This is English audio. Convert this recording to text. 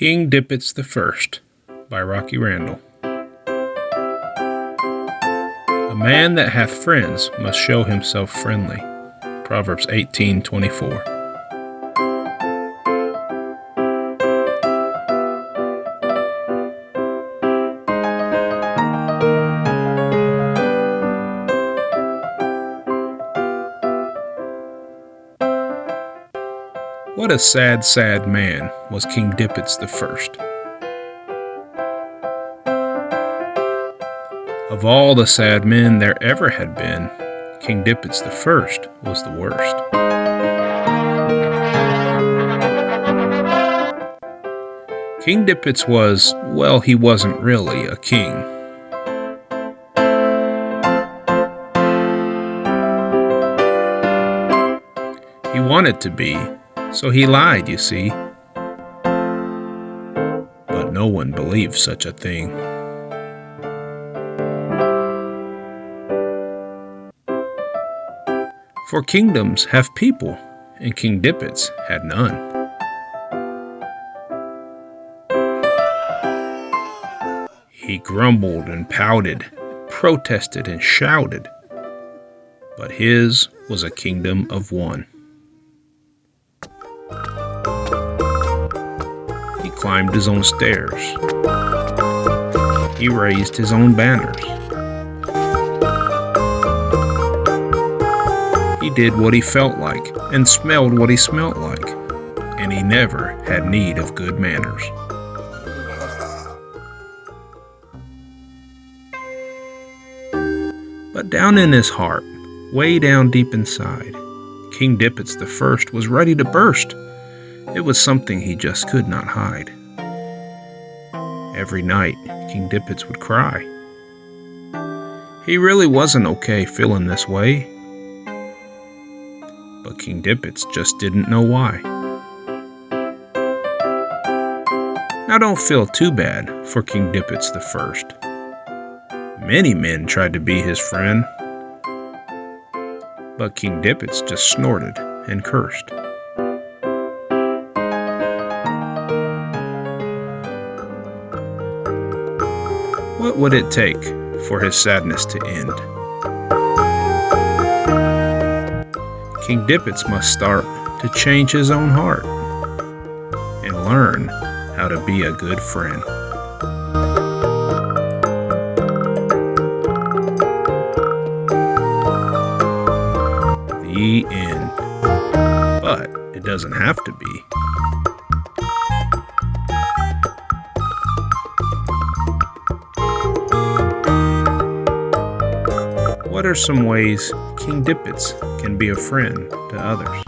King Diputs the First by Rocky Randall. A man that hath friends must show himself friendly. Proverbs 18:24. What a sad, sad man was King Diputs the First. Of all the sad men there ever had been, King Diputs the First was the worst. King Diputs was, well, he wasn't really a king. He wanted to be, so he lied, you see. But no one believed such a thing. For kingdoms have people, and King Diputs had none. He grumbled and pouted, protested and shouted, but his was a kingdom of one. He climbed his own stairs. He raised his own banners. He did what he felt like and smelled what he smelt like, and he never had need of good manners. But down in his heart, way down deep inside, King Diputs the First was ready to burst. It was something he just could not hide. Every night, King Diputs would cry. He really wasn't okay feeling this way, but King Diputs just didn't know why. Now don't feel too bad for King Diputs the First. Many men tried to be his friend, but King Diputs just snorted and cursed. What would it take for his sadness to end? King Diputs must start to change his own heart and learn how to be a good friend. The end. But it doesn't have to be. What are some ways King Diputs can be a friend to others?